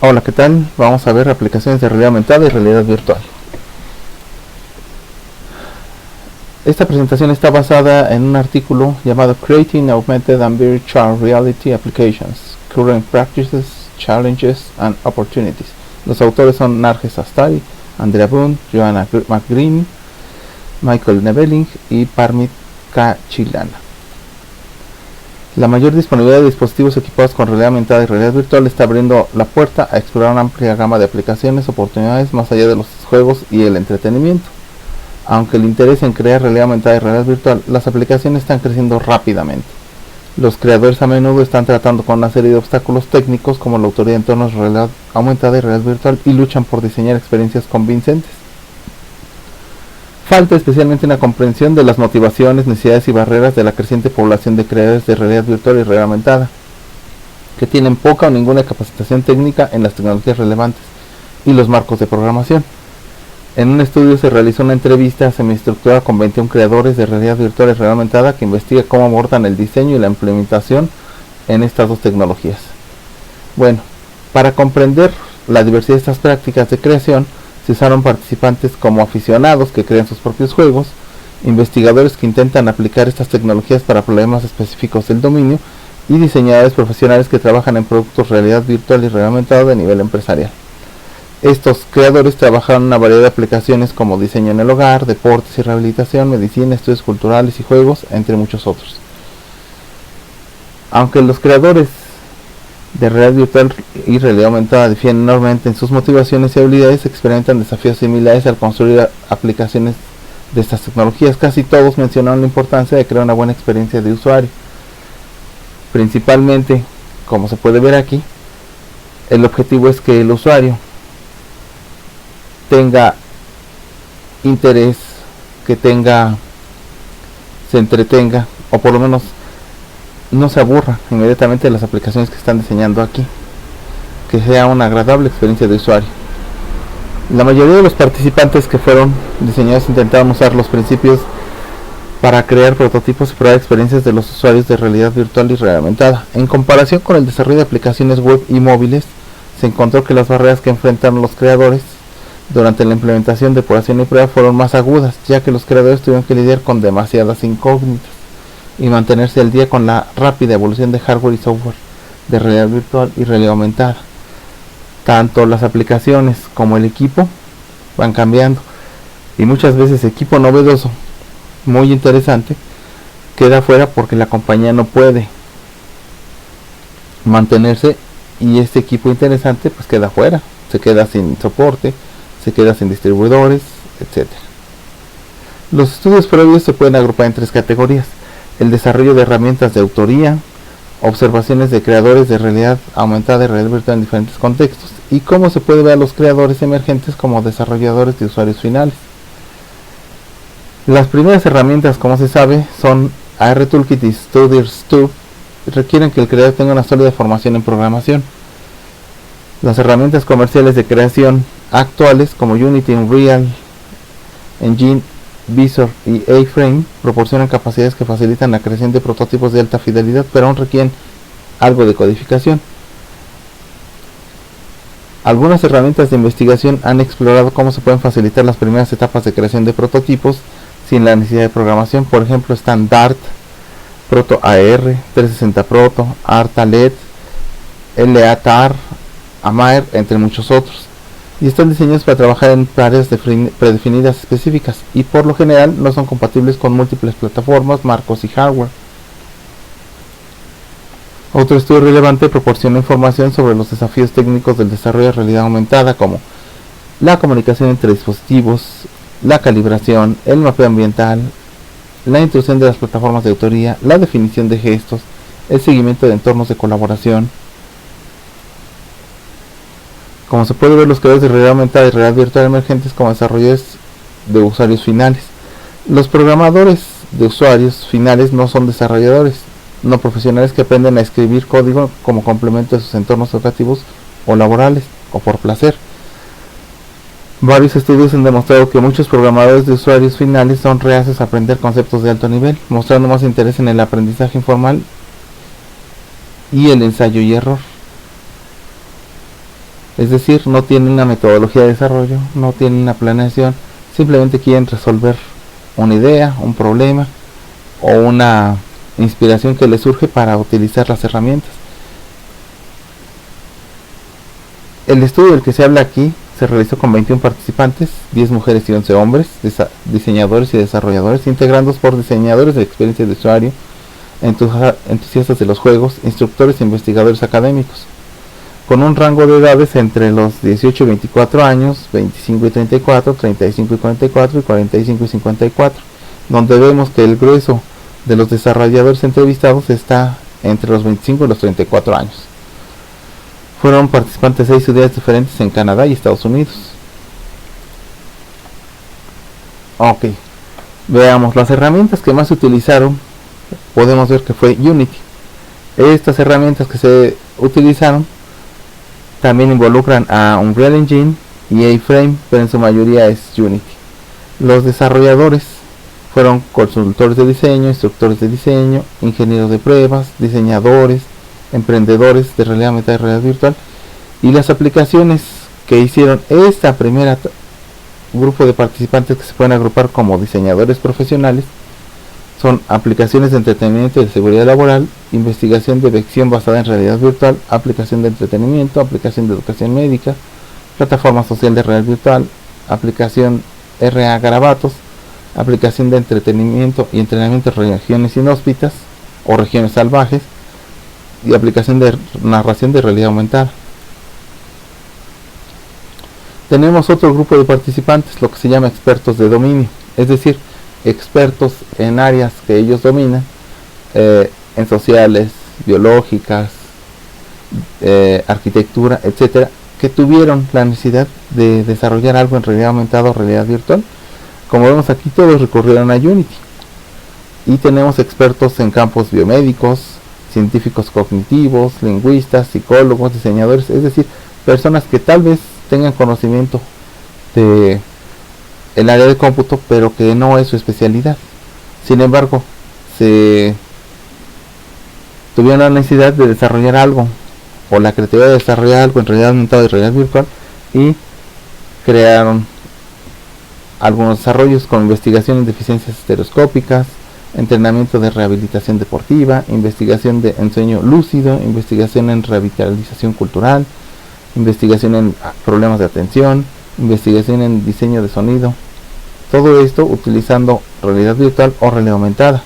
Hola, ¿qué tal? Vamos a ver aplicaciones de realidad aumentada y realidad virtual. Esta presentación está basada en un artículo llamado Creating Augmented and Virtual Reality Applications, Current Practices, Challenges and Opportunities. Los autores son Narges Astari, Andrea Boone, Joanna McGreen, Michael Neveling y Parmit K. Chilana. La mayor disponibilidad de dispositivos equipados con realidad aumentada y realidad virtual está abriendo la puerta a explorar una amplia gama de aplicaciones, oportunidades más allá de los juegos y el entretenimiento. Aunque el interés en crear realidad aumentada y realidad virtual, las aplicaciones están creciendo rápidamente. Los creadores a menudo están tratando con una serie de obstáculos técnicos como la autoría de entornos de realidad aumentada y realidad virtual y luchan por diseñar experiencias convincentes. Falta especialmente una comprensión de las motivaciones, necesidades y barreras de la creciente población de creadores de realidad virtual y realidad aumentada, que tienen poca o ninguna capacitación técnica en las tecnologías relevantes y los marcos de programación. En un estudio se realizó una entrevista semiestructurada con 21 creadores de realidad virtual y realidad aumentada que investiga cómo abordan el diseño y la implementación en estas dos tecnologías. Bueno, para comprender la diversidad de estas prácticas de creación, se usaron participantes como aficionados que crean sus propios juegos, investigadores que intentan aplicar estas tecnologías para problemas específicos del dominio y diseñadores profesionales que trabajan en productos de realidad virtual y realidad aumentada de nivel empresarial. Estos creadores trabajaron en una variedad de aplicaciones como diseño en el hogar, deportes y rehabilitación, medicina, estudios culturales y juegos, entre muchos otros. Aunque los creadores de realidad virtual y realidad aumentada difieren enormemente en sus motivaciones y habilidades, experimentan desafíos similares al construir aplicaciones de estas tecnologías. Casi todos mencionaron la importancia de crear una buena experiencia de usuario. Principalmente, como se puede ver aquí, el objetivo es que el usuario tenga interés, que se entretenga, o por lo menos no se aburra inmediatamente de las aplicaciones que están diseñando aquí, que sea una agradable experiencia de usuario. La mayoría de los participantes que fueron diseñadores intentaron usar los principios para crear prototipos y probar experiencias de los usuarios de realidad virtual y realidad aumentada. En comparación con el desarrollo de aplicaciones web y móviles, se encontró que las barreras que enfrentaron los creadores durante la implementación, depuración y prueba fueron más agudas, ya que los creadores tuvieron que lidiar con demasiadas incógnitas y mantenerse al día con la rápida evolución de hardware y software de realidad virtual y realidad aumentada. Tanto las aplicaciones como el equipo van cambiando y muchas veces equipo novedoso, muy interesante, queda fuera porque la compañía no puede mantenerse y este equipo interesante pues queda fuera, se queda sin soporte, se queda sin distribuidores, etc. Los estudios previos se pueden agrupar en tres categorías: el desarrollo de herramientas de autoría, observaciones de creadores de realidad aumentada y realidad virtual en diferentes contextos, y cómo se puede ver a los creadores emergentes como desarrolladores de usuarios finales. Las primeras herramientas, como se sabe, son ARToolkit y StudyRTube, requieren que el creador tenga una sólida formación en programación. Las herramientas comerciales de creación actuales como Unity, Unreal Engine, Visor y A-Frame proporcionan capacidades que facilitan la creación de prototipos de alta fidelidad, pero aún requieren algo de codificación. Algunas herramientas de investigación han explorado cómo se pueden facilitar las primeras etapas de creación de prototipos sin la necesidad de programación. Por ejemplo, están Dart, Proto AR, 360 Proto, ARTALED, LATAR, AMAER, entre muchos otros, y están diseñados para trabajar en áreas predefinidas específicas y por lo general no son compatibles con múltiples plataformas, marcos y hardware. Otro estudio relevante proporciona información sobre los desafíos técnicos del desarrollo de realidad aumentada, como la comunicación entre dispositivos, la calibración, el mapeo ambiental, la introducción de las plataformas de autoría, la definición de gestos, el seguimiento de entornos de colaboración. Como se puede ver, los creadores de realidad aumentada y realidad virtual emergentes como desarrolladores de usuarios finales. Los programadores de usuarios finales no son desarrolladores no profesionales que aprenden a escribir código como complemento de sus entornos educativos o laborales, o por placer. Varios estudios han demostrado que muchos programadores de usuarios finales son reacios a aprender conceptos de alto nivel, mostrando más interés en el aprendizaje informal y el ensayo y error. Es decir, no tienen una metodología de desarrollo, no tienen una planeación, simplemente quieren resolver una idea, un problema o una inspiración que les surge para utilizar las herramientas. El estudio del que se habla aquí se realizó con 21 participantes, 10 mujeres y 11 hombres, diseñadores y desarrolladores, integrandos por diseñadores de experiencia de usuario, entusiastas de los juegos, instructores e investigadores académicos, con un rango de edades entre los 18 y 24 años, 25 y 34, 35 y 44 y 45 y 54, donde vemos que el grueso de los desarrolladores entrevistados está entre los 25 y los 34 años. Fueron participantes de 6 ciudades diferentes en Canadá y Estados Unidos. Ok, veamos las herramientas que más se utilizaron. Podemos ver que fue Unity. Estas herramientas que se utilizaron también involucran a Unreal Engine y A-Frame, pero en su mayoría es Unity. Los desarrolladores fueron consultores de diseño, instructores de diseño, ingenieros de pruebas, diseñadores, emprendedores de realidad aumentada y realidad virtual. Y las aplicaciones que hicieron esta primera grupo de participantes, que se pueden agrupar como diseñadores profesionales, son aplicaciones de entretenimiento y de seguridad laboral, investigación de ficción basada en realidad virtual, aplicación de entretenimiento, aplicación de educación médica, plataforma social de realidad virtual, aplicación RA Garabatos, aplicación de entretenimiento y entrenamiento en regiones inhóspitas o regiones salvajes, y aplicación de narración de realidad aumentada. Tenemos otro grupo de participantes, lo que se llama expertos de dominio, es decir, expertos en áreas que ellos dominan, en sociales, biológicas, arquitectura, etcétera, que tuvieron la necesidad de desarrollar algo en realidad aumentada o realidad virtual. Como vemos aquí, todos recurrieron a Unity. Y tenemos expertos en campos biomédicos, científicos cognitivos, lingüistas, psicólogos, diseñadores, es decir, personas que tal vez tengan conocimiento de el área de cómputo, pero que no es su especialidad. Sin embargo, se tuvieron la necesidad de desarrollar algo, o la creatividad de desarrollar algo en realidad aumentada y realidad virtual, y crearon algunos desarrollos con investigación en deficiencias estereoscópicas, entrenamiento de rehabilitación deportiva, investigación de ensueño lúcido, investigación en revitalización cultural, investigación en problemas de atención, investigación en diseño de sonido. Todo esto utilizando realidad virtual o realidad aumentada.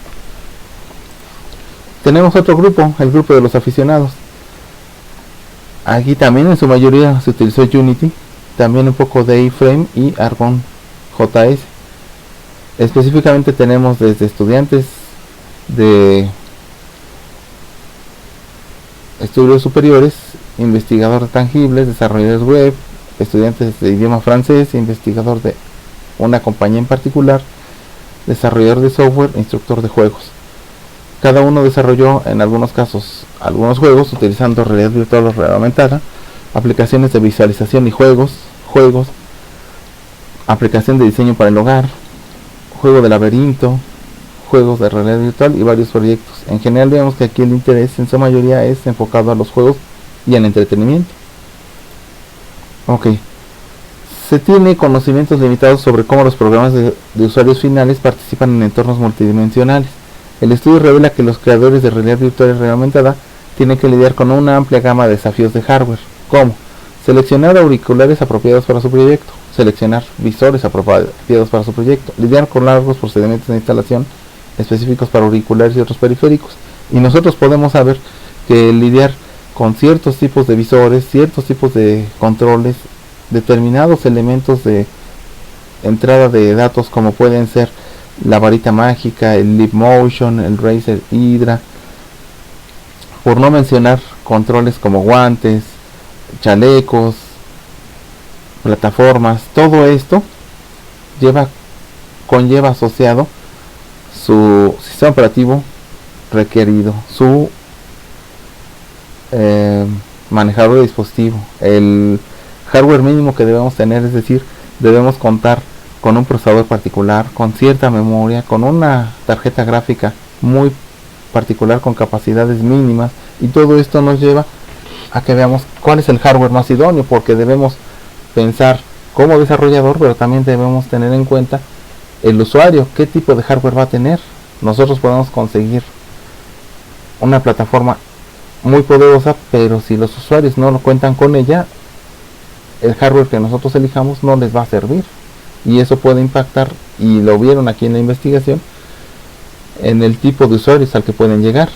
Tenemos otro grupo, el grupo de los aficionados. Aquí también en su mayoría se utilizó Unity, también un poco de A-Frame y Argon JS. Específicamente tenemos desde estudiantes de estudios superiores, investigadores tangibles, desarrolladores web, estudiantes de idioma francés, investigador de una compañía en particular, desarrollador de software, instructor de juegos. Cada uno desarrolló en algunos casos algunos juegos utilizando realidad virtual o realidad aumentada, aplicaciones de visualización y juegos, aplicación de diseño para el hogar, juego de laberinto, juegos de realidad virtual y varios proyectos. En general vemos que aquí el interés en su mayoría es enfocado a los juegos y al entretenimiento. Ok, se tiene conocimientos limitados sobre cómo los programas de usuarios finales participan en entornos multidimensionales. El estudio revela que los creadores de realidad virtual y realidad aumentada tienen que lidiar con una amplia gama de desafíos de hardware, como seleccionar auriculares apropiados para su proyecto, seleccionar visores apropiados para su proyecto, lidiar con largos procedimientos de instalación específicos para auriculares y otros periféricos. Y nosotros podemos saber que lidiar con ciertos tipos de visores, ciertos tipos de controles, determinados elementos de entrada de datos como pueden ser la varita mágica, el Leap Motion, el Razer Hydra, por no mencionar controles como guantes, chalecos, plataformas. Todo esto conlleva asociado su sistema operativo requerido, su manejador de dispositivo, el hardware mínimo que debemos tener, es decir, debemos contar con un procesador particular, con cierta memoria, con una tarjeta gráfica muy particular con capacidades mínimas, y todo esto nos lleva a que veamos cuál es el hardware más idóneo, porque debemos pensar como desarrollador, pero también debemos tener en cuenta el usuario, qué tipo de hardware va a tener. Nosotros podemos conseguir una plataforma muy poderosa, pero si los usuarios no lo cuentan con ella, el hardware que nosotros elijamos no les va a servir, y eso puede impactar, y lo vieron aquí en la investigación, en el tipo de usuarios al que pueden llegar.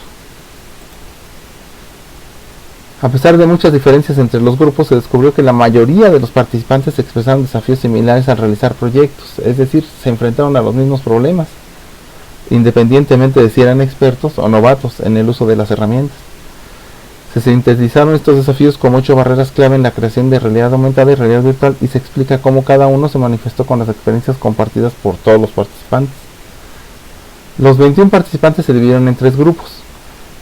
A pesar de muchas diferencias entre los grupos, se descubrió que la mayoría de los participantes expresaron desafíos similares al realizar proyectos, es decir, se enfrentaron a los mismos problemas, independientemente de si eran expertos o novatos en el uso de las herramientas. Se sintetizaron estos desafíos como 8 barreras clave en la creación de realidad aumentada y realidad virtual, y se explica cómo cada uno se manifestó con las experiencias compartidas por todos los participantes. Los 21 participantes se dividieron en 3 grupos: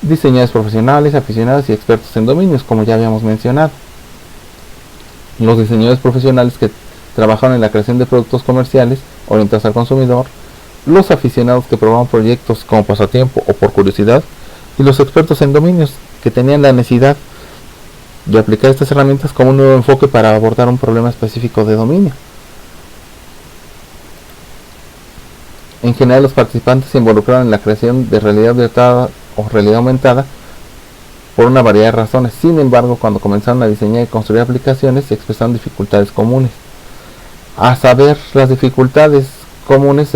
diseñadores profesionales, aficionados y expertos en dominios, como ya habíamos mencionado. Los diseñadores profesionales, que trabajaron en la creación de productos comerciales orientados al consumidor; los aficionados, que probaban proyectos como pasatiempo o por curiosidad; y los expertos en dominios, que tenían la necesidad de aplicar estas herramientas como un nuevo enfoque para abordar un problema específico de dominio. En general, los participantes se involucraron en la creación de realidad virtual o realidad aumentada por una variedad de razones. Sin embargo, cuando comenzaron a diseñar y construir aplicaciones, se expresaron dificultades comunes. A saber, las dificultades comunes,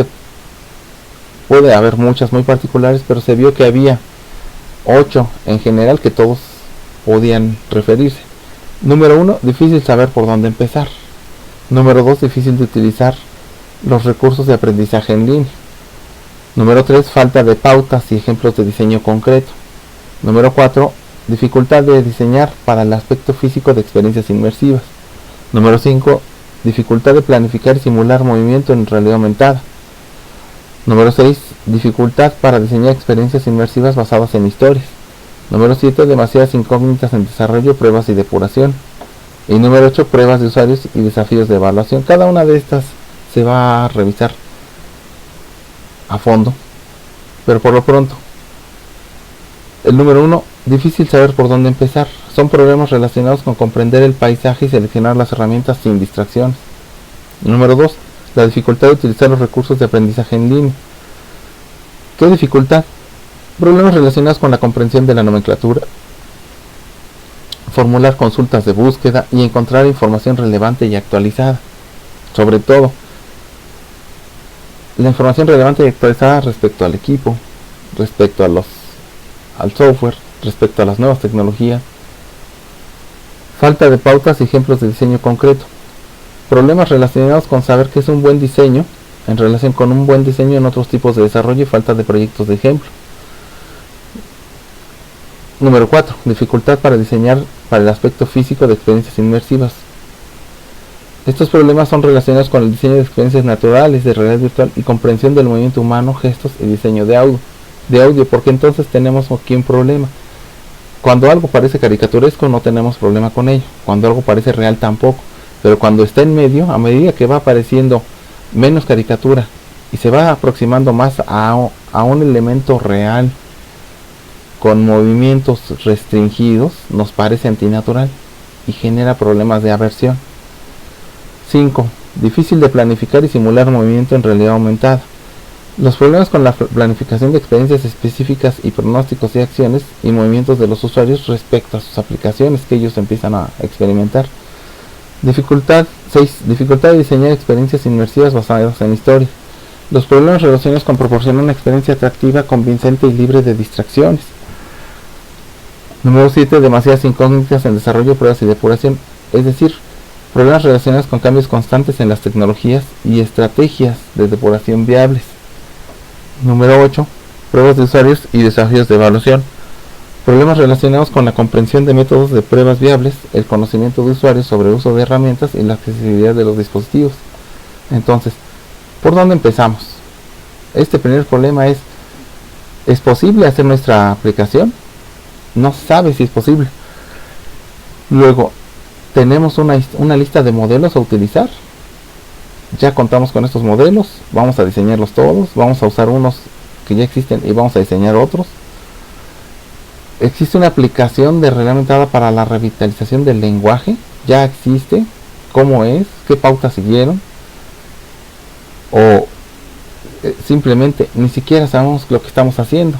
puede haber muchas muy particulares, pero se vio que había 8 en general que todos podían referirse. Número 1, difícil saber por dónde empezar. Número 2, difícil de utilizar los recursos de aprendizaje en línea. Número 3, falta de pautas y ejemplos de diseño concreto. Número 4, dificultad de diseñar para el aspecto físico de experiencias inmersivas. Número 5, dificultad de planificar y simular movimiento en realidad aumentada. Número 6, dificultad para diseñar experiencias inmersivas basadas en historias. Número 7, demasiadas incógnitas en desarrollo, pruebas y depuración. Y número 8, pruebas de usuarios y desafíos de evaluación. Cada una de estas se va a revisar a fondo, pero por lo pronto, el número 1, difícil saber por dónde empezar. Son problemas relacionados con comprender el paisaje y seleccionar las herramientas sin distracciones. Número 2, la dificultad de utilizar los recursos de aprendizaje en línea. ¿Qué dificultad? Problemas relacionados con la comprensión de la nomenclatura, formular consultas de búsqueda y encontrar información relevante y actualizada. Sobre todo, la información relevante y actualizada respecto al equipo, respecto al software, respecto a las nuevas tecnologías. Falta de pautas y ejemplos de diseño concreto. Problemas relacionados con saber qué es un buen diseño en relación con un buen diseño en otros tipos de desarrollo y falta de proyectos de ejemplo. Número 4, dificultad para diseñar para el aspecto físico de experiencias inmersivas. Estos problemas son relacionados con el diseño de experiencias naturales, de realidad virtual y comprensión del movimiento humano, gestos y diseño de audio, porque entonces tenemos aquí un problema. Cuando algo parece caricaturesco no tenemos problema con ello, cuando algo parece real tampoco, pero cuando está en medio, a medida que va apareciendo menos caricatura y se va aproximando más a un elemento real con movimientos restringidos, nos parece antinatural y genera problemas de aversión. 5. Difícil de planificar y simular movimiento en realidad aumentada. Los problemas con la planificación de experiencias específicas y pronósticos y acciones y movimientos de los usuarios respecto a sus aplicaciones que ellos empiezan a experimentar. 6. Dificultad de diseñar experiencias inmersivas basadas en historia. Los problemas relacionados con proporcionar una experiencia atractiva, convincente y libre de distracciones. Número 7. Demasiadas incógnitas en desarrollo, pruebas y depuración, es decir, problemas relacionados con cambios constantes en las tecnologías y estrategias de depuración viables. Número 8. Pruebas de usuarios y desafíos de evaluación. Problemas relacionados con la comprensión de métodos de pruebas viables, el conocimiento de usuarios sobre el uso de herramientas y la accesibilidad de los dispositivos. Entonces, ¿por dónde empezamos? Este primer problema ¿es posible hacer nuestra aplicación? No se sabe si es posible. Luego, tenemos una lista de modelos a utilizar. Ya contamos con estos modelos, vamos a diseñarlos todos, vamos a usar unos que ya existen y vamos a diseñar otros. existe una aplicación de realidad aumentada para la revitalización del lenguaje. Ya existe. ¿Cómo es? ¿Qué pautas siguieron? O simplemente ni siquiera sabemos lo que estamos haciendo.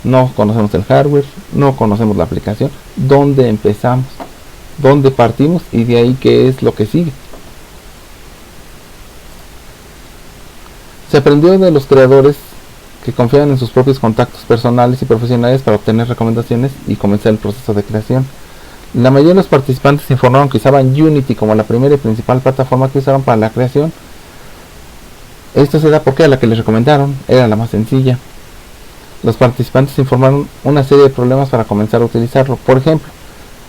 No conocemos el hardware, no conocemos la aplicación. ¿Dónde empezamos? ¿Dónde partimos? Y de ahí, ¿qué es lo que sigue? Se aprendió de los creadores que confiaban en sus propios contactos personales y profesionales para obtener recomendaciones y comenzar el proceso de creación. La mayoría de los participantes informaron que usaban Unity como la primera y principal plataforma que usaron para la creación. Esto se da porque a la que les recomendaron era la más sencilla. Los participantes informaron una serie de problemas para comenzar a utilizarlo. Por ejemplo,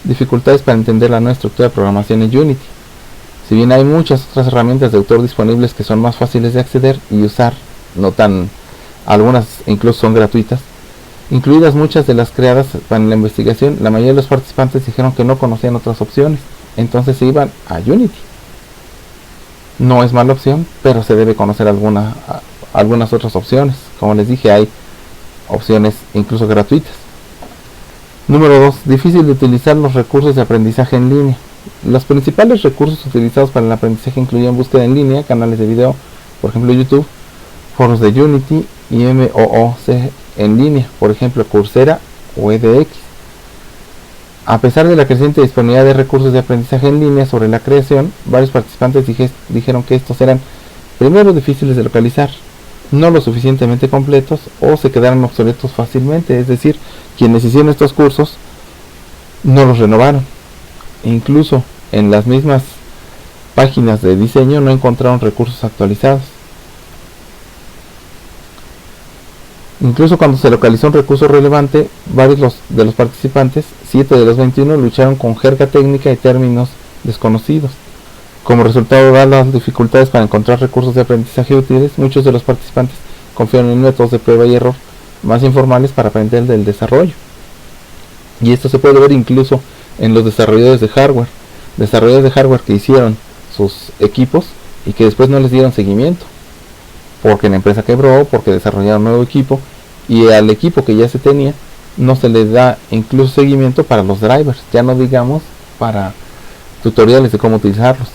dificultades para entender la nueva estructura de programación en Unity. Si bien hay muchas otras herramientas de autor disponibles que son más fáciles de acceder y usar, algunas incluso son gratuitas, incluidas muchas de las creadas para la investigación, la mayoría de los participantes dijeron que no conocían otras opciones, entonces se iban a Unity. No es mala opción, pero se debe conocer algunas otras opciones. Como les dije, hay opciones incluso gratuitas. Número 2. Difícil de utilizar los recursos de aprendizaje en línea. Los principales recursos utilizados para el aprendizaje incluyen búsqueda en línea, canales de video, por ejemplo YouTube, foros de Unity y MOOC en línea, por ejemplo Coursera o edX. A pesar de la creciente disponibilidad de recursos de aprendizaje en línea sobre la creación, varios participantes dijeron que estos eran primero difíciles de localizar, no lo suficientemente completos o se quedaron obsoletos fácilmente, es decir, quienes hicieron estos cursos no los renovaron. Incluso en las mismas páginas de diseño no encontraron recursos actualizados. Incluso cuando se localizó un recurso relevante, varios de los participantes, 7 de los 21, lucharon con jerga técnica y términos desconocidos. Como resultado de las dificultades para encontrar recursos de aprendizaje útiles, muchos de los participantes confiaron en métodos de prueba y error más informales para aprender del desarrollo. Y esto se puede ver incluso en los desarrolladores de hardware que hicieron sus equipos y que después no les dieron seguimiento porque la empresa quebró, porque desarrollaron un nuevo equipo y al equipo que ya se tenía no se le da incluso seguimiento para los drivers, ya no digamos para tutoriales de cómo utilizarlos.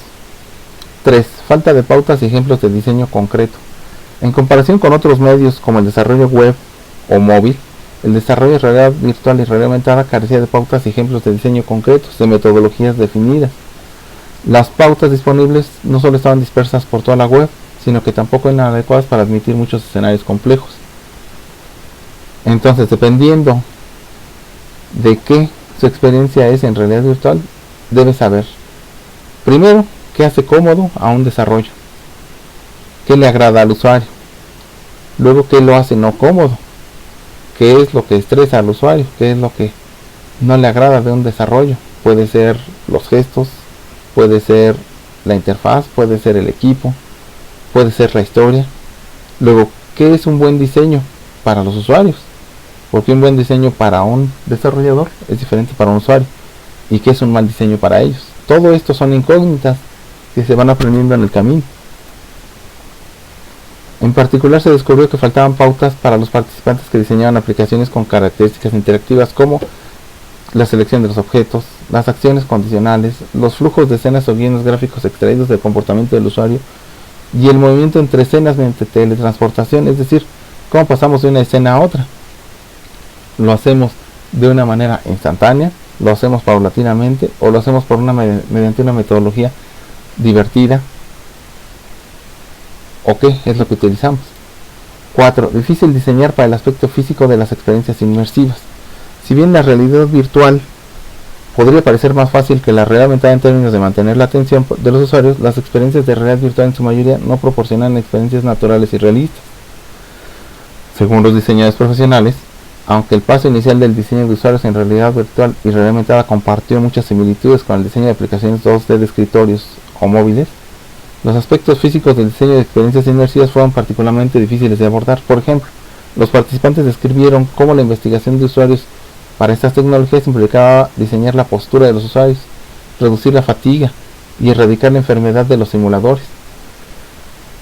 3. Falta de pautas y ejemplos de diseño concreto. En comparación con otros medios como el desarrollo web o móvil, el desarrollo de realidad virtual y realidad aumentada carecía de pautas y ejemplos de diseño concretos, de metodologías definidas. Las pautas disponibles no solo estaban dispersas por toda la web, sino que tampoco eran adecuadas para admitir muchos escenarios complejos. Entonces, dependiendo de qué su experiencia es en realidad virtual, debe saber primero qué hace cómodo a un desarrollo, qué le agrada al usuario, luego qué lo hace no cómodo, qué es lo que estresa al usuario, qué es lo que no le agrada de un desarrollo. Puede ser los gestos, puede ser la interfaz, puede ser el equipo, puede ser la historia. Luego, ¿qué es un buen diseño para los usuarios? Porque un buen diseño para un desarrollador es diferente para un usuario. ¿Y qué es un mal diseño para ellos? Todo esto son incógnitas que se van aprendiendo en el camino. En particular se descubrió que faltaban pautas para los participantes que diseñaban aplicaciones con características interactivas como la selección de los objetos, las acciones condicionales, los flujos de escenas o guiones gráficos extraídos del comportamiento del usuario y el movimiento entre escenas mediante teletransportación, es decir, cómo pasamos de una escena a otra. Lo hacemos de una manera instantánea, lo hacemos paulatinamente o lo hacemos mediante una metodología divertida, o qué es lo que utilizamos. 4. Difícil diseñar para el aspecto físico de las experiencias inmersivas. Si bien la realidad virtual podría parecer más fácil que la realidad aumentada en términos de mantener la atención de los usuarios, las experiencias de realidad virtual en su mayoría no proporcionan experiencias naturales y realistas. Según los diseñadores profesionales, aunque el paso inicial del diseño de usuarios en realidad virtual y realidad aumentada compartió muchas similitudes con el diseño de aplicaciones 2D de escritorios o móviles, los aspectos físicos del diseño de experiencias inmersivas fueron particularmente difíciles de abordar. Por ejemplo, los participantes describieron cómo la investigación de usuarios para estas tecnologías implicaba diseñar la postura de los usuarios, reducir la fatiga y erradicar la enfermedad de los simuladores.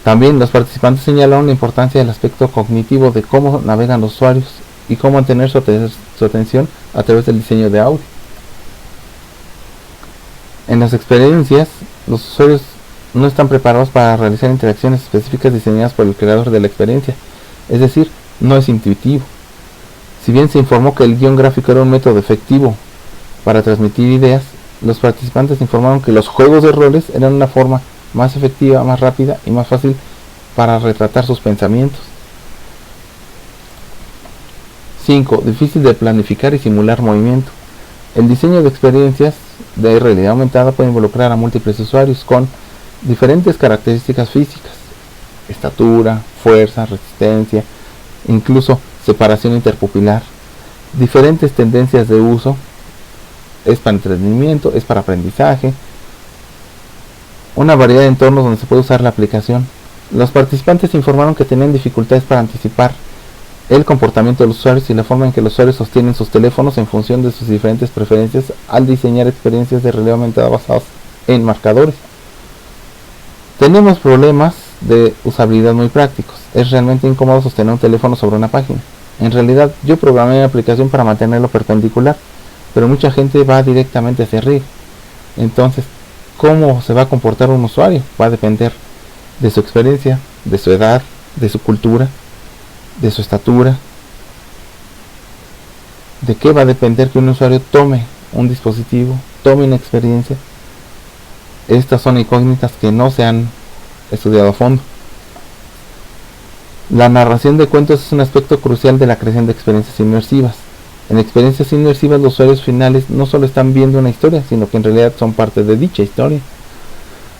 También los participantes señalaron la importancia del aspecto cognitivo de cómo navegan los usuarios y cómo mantener su atención a través del diseño de audio. En las experiencias, los usuarios no están preparados para realizar interacciones específicas diseñadas por el creador de la experiencia, es decir, no es intuitivo. Si bien se informó que el guión gráfico era un método efectivo para transmitir ideas, los participantes informaron que los juegos de roles eran una forma más efectiva, más rápida y más fácil para retratar sus pensamientos. 5. Difícil de planificar y simular movimiento. El diseño de experiencias de realidad aumentada puede involucrar a múltiples usuarios con diferentes características físicas, estatura, fuerza, resistencia, incluso separación interpupilar, diferentes tendencias de uso, es para entretenimiento, es para aprendizaje, una variedad de entornos donde se puede usar la aplicación. Los participantes informaron que tenían dificultades para anticipar el comportamiento de los usuarios y la forma en que los usuarios sostienen sus teléfonos en función de sus diferentes preferencias al diseñar experiencias de realidad aumentada basadas en marcadores. Tenemos problemas de usabilidad muy prácticos. Es realmente incómodo sostener un teléfono sobre una página. En realidad, yo programé una aplicación para mantenerlo perpendicular, pero mucha gente va directamente hacia arriba. Entonces, ¿cómo se va a comportar un usuario? Va a depender de su experiencia, de su edad, de su cultura, de su estatura. ¿De qué va a depender que un usuario tome un dispositivo, tome una experiencia? Estas son incógnitas que no se han estudiado a fondo. La narración de cuentos es un aspecto crucial de la creación de experiencias inmersivas. En experiencias inmersivas, los usuarios finales no solo están viendo una historia, sino que en realidad son parte de dicha historia.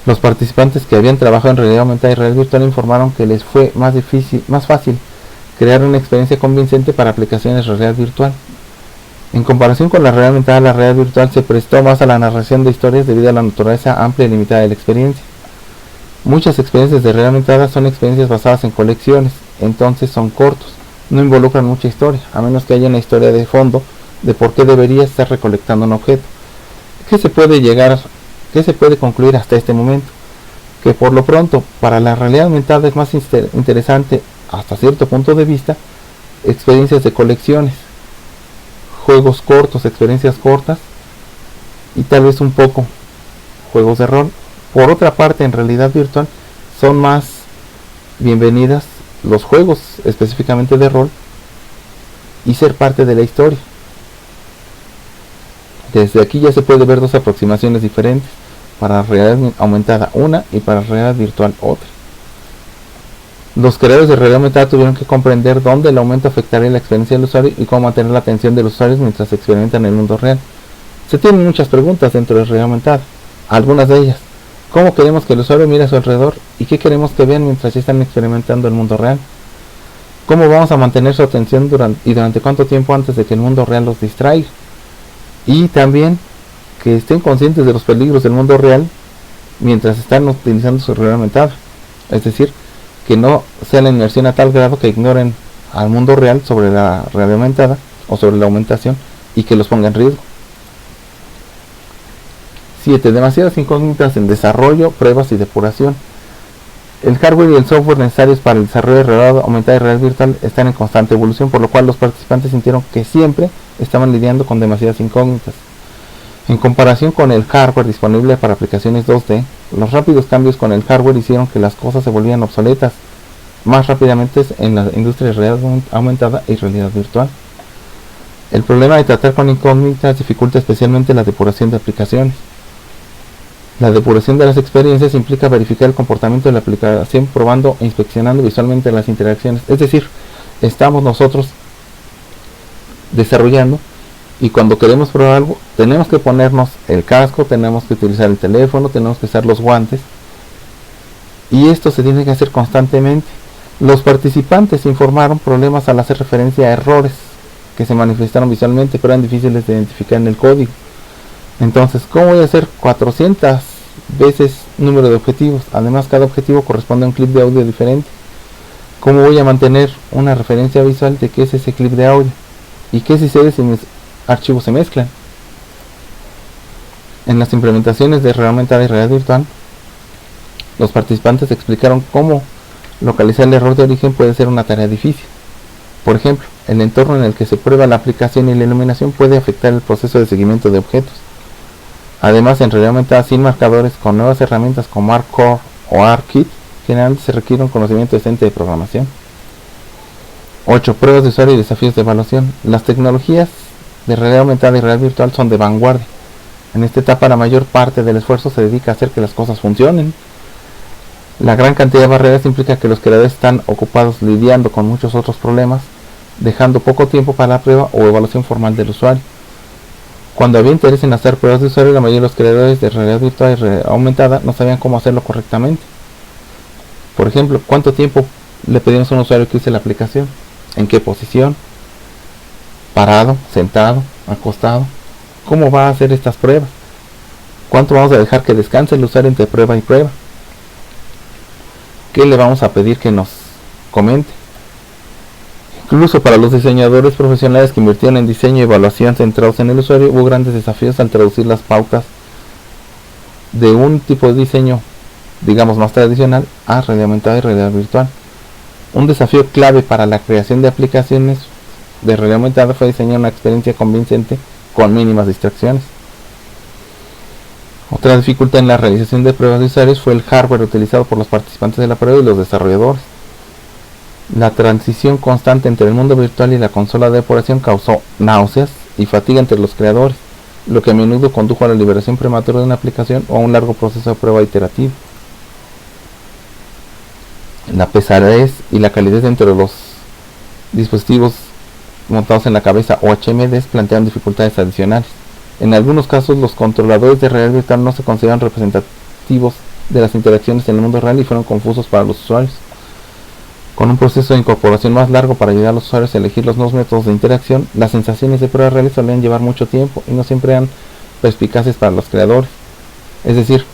Los participantes que habían trabajado en realidad aumentada y realidad virtual informaron que les fue más fácil crear una experiencia convincente para aplicaciones de realidad virtual. En comparación con la realidad aumentada, la realidad virtual se prestó más a la narración de historias debido a la naturaleza amplia y limitada de la experiencia. Muchas experiencias de realidad aumentada son experiencias basadas en colecciones, entonces son cortos, no involucran mucha historia, a menos que haya una historia de fondo de por qué debería estar recolectando un objeto. ¿Qué se puede concluir hasta este momento? Que por lo pronto, para la realidad aumentada es más interesante, hasta cierto punto de vista, experiencias de colecciones, juegos cortos, experiencias cortas y tal vez un poco juegos de rol. Por otra parte, en realidad virtual son más bienvenidas los juegos específicamente de rol y ser parte de la historia. Desde aquí ya se puede ver dos aproximaciones diferentes, para realidad aumentada una y para realidad virtual otra. Los creadores de realidad aumentada tuvieron que comprender dónde el aumento afectaría la experiencia del usuario y cómo mantener la atención de los usuarios mientras experimentan el mundo real. Se tienen muchas preguntas dentro de realidad aumentada, algunas de ellas: ¿cómo queremos que el usuario mire a su alrededor y qué queremos que vean mientras ya están experimentando el mundo real? ¿Cómo vamos a mantener su atención durante cuánto tiempo antes de que el mundo real los distraiga? Y también que estén conscientes de los peligros del mundo real mientras están utilizando su realidad aumentada. Es decir, que no sea la inmersión a tal grado que ignoren al mundo real sobre la realidad aumentada o sobre la aumentación y que los ponga en riesgo. 7. Demasiadas incógnitas en desarrollo, pruebas y depuración. El hardware y el software necesarios para el desarrollo de realidad aumentada y realidad virtual están en constante evolución, por lo cual los participantes sintieron que siempre estaban lidiando con demasiadas incógnitas. En comparación con el hardware disponible para aplicaciones 2D, los rápidos cambios con el hardware hicieron que las cosas se volvieran obsoletas más rápidamente en la industria de realidad aumentada y realidad virtual. El problema de tratar con incógnitas dificulta especialmente la depuración de aplicaciones. La depuración de las experiencias implica verificar el comportamiento de la aplicación probando e inspeccionando visualmente las interacciones. Es decir, estamos nosotros desarrollando y cuando queremos probar algo tenemos que ponernos el casco, tenemos que utilizar el teléfono, tenemos que usar los guantes y esto se tiene que hacer constantemente. Los participantes informaron problemas al hacer referencia a errores que se manifestaron visualmente pero eran difíciles de identificar en el código. Entonces, ¿cómo voy a hacer 400 veces número de objetivos? Además, cada objetivo corresponde a un clip de audio diferente. ¿Cómo voy a mantener una referencia visual de qué es ese clip de audio? ¿Y qué sucede si mis archivos se mezclan? En las implementaciones de realidad aumentada y realidad virtual, los participantes explicaron cómo localizar el error de origen puede ser una tarea difícil. Por ejemplo, el entorno en el que se prueba la aplicación y la iluminación puede afectar el proceso de seguimiento de objetos. Además, en realidad aumentada sin marcadores, con nuevas herramientas como ArcCore o ArcKit, generalmente se requiere un conocimiento decente de programación. 8. Pruebas de usuario y desafíos de evaluación. Las tecnologías de realidad aumentada y realidad virtual son de vanguardia. En esta etapa la mayor parte del esfuerzo se dedica a hacer que las cosas funcionen. La gran cantidad de barreras implica que los creadores están ocupados lidiando con muchos otros problemas, dejando poco tiempo para la prueba o evaluación formal del usuario. Cuando había interés en hacer pruebas de usuario, la mayoría de los creadores de realidad virtual y realidad aumentada no sabían cómo hacerlo correctamente. Por ejemplo, ¿cuánto tiempo le pedimos a un usuario que use la aplicación? ¿En qué posición? ¿Parado? ¿Sentado? ¿Acostado? ¿Cómo va a hacer estas pruebas? ¿Cuánto vamos a dejar que descanse el usuario entre prueba y prueba? ¿Qué le vamos a pedir que nos comente? Incluso para los diseñadores profesionales que invirtieron en diseño y evaluación centrados en el usuario, hubo grandes desafíos al traducir las pautas de un tipo de diseño, digamos más tradicional, a realidad aumentada y realidad virtual. Un desafío clave para la creación de aplicaciones de realidad aumentada fue diseñar una experiencia convincente con mínimas distracciones. Otra dificultad en la realización de pruebas de usuarios fue el hardware utilizado por los participantes de la prueba y los desarrolladores. La transición constante entre el mundo virtual y la consola de operación causó náuseas y fatiga entre los creadores, lo que a menudo condujo a la liberación prematura de una aplicación o a un largo proceso de prueba iterativa. La pesadez y la calidez entre los dispositivos montados en la cabeza o HMDs plantean dificultades adicionales. En algunos casos, los controladores de realidad virtual no se consideran representativos de las interacciones en el mundo real y fueron confusos para los usuarios. Con un proceso de incorporación más largo para ayudar a los usuarios a elegir los nuevos métodos de interacción, las sensaciones de pruebas reales solían llevar mucho tiempo y no siempre eran perspicaces para los creadores. Es decir,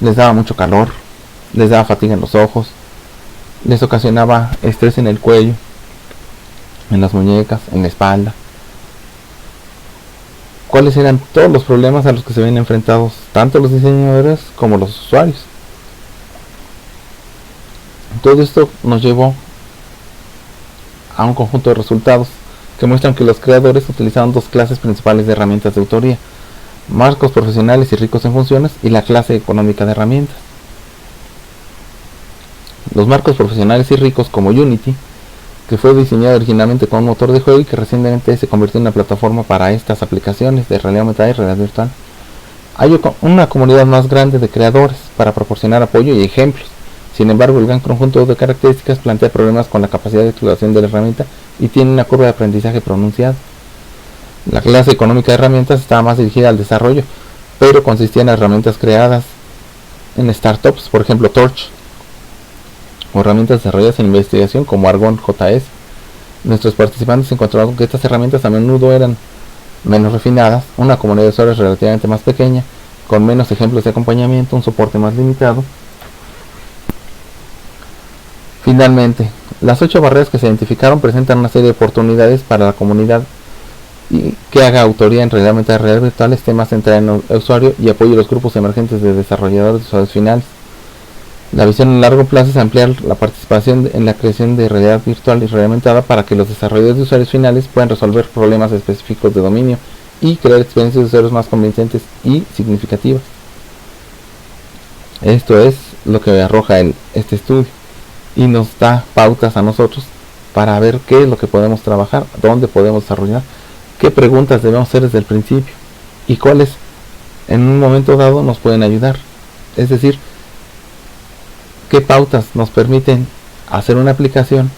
les daba mucho calor, les daba fatiga en los ojos, les ocasionaba estrés en el cuello, en las muñecas, en la espalda. ¿Cuáles eran todos los problemas a los que se ven enfrentados tanto los diseñadores como los usuarios? Todo esto nos llevó a un conjunto de resultados que muestran que los creadores utilizaron dos clases principales de herramientas de autoría: marcos profesionales y ricos en funciones, y la clase económica de herramientas. Los marcos profesionales y ricos, como Unity, que fue diseñado originalmente con un motor de juego y que recientemente se convirtió en una plataforma para estas aplicaciones de realidad aumentada y realidad virtual. Hay una comunidad más grande de creadores para proporcionar apoyo y ejemplos. Sin embargo, el gran conjunto de características plantea problemas con la capacidad de explotación de la herramienta y tiene una curva de aprendizaje pronunciada. La clase económica de herramientas estaba más dirigida al desarrollo, pero consistía en herramientas creadas en startups, por ejemplo Torch, o herramientas desarrolladas en investigación como Argon JS. Nuestros participantes encontraron que estas herramientas a menudo eran menos refinadas, una comunidad de usuarios relativamente más pequeña, con menos ejemplos de acompañamiento, un soporte más limitado. Finalmente, las 8 barreras que se identificaron presentan una serie de oportunidades para la comunidad y que haga autoría en realidad aumentada y realidad virtual, esté más centrada en el usuario y apoye los grupos emergentes de desarrolladores de usuarios finales. La visión a largo plazo es ampliar la participación en la creación de realidad virtual y realidad aumentada para que los desarrolladores de usuarios finales puedan resolver problemas específicos de dominio y crear experiencias de usuarios más convincentes y significativas. Esto es lo que arroja este estudio y nos da pautas a nosotros para ver qué es lo que podemos trabajar, dónde podemos desarrollar, qué preguntas debemos hacer desde el principio y cuáles en un momento dado nos pueden ayudar. Es decir, qué pautas nos permiten hacer una aplicación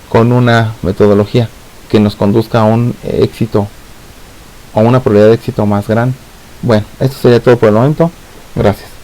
con una metodología que nos conduzca a un éxito o una probabilidad de éxito más grande. Bueno, esto sería todo por el momento. Gracias.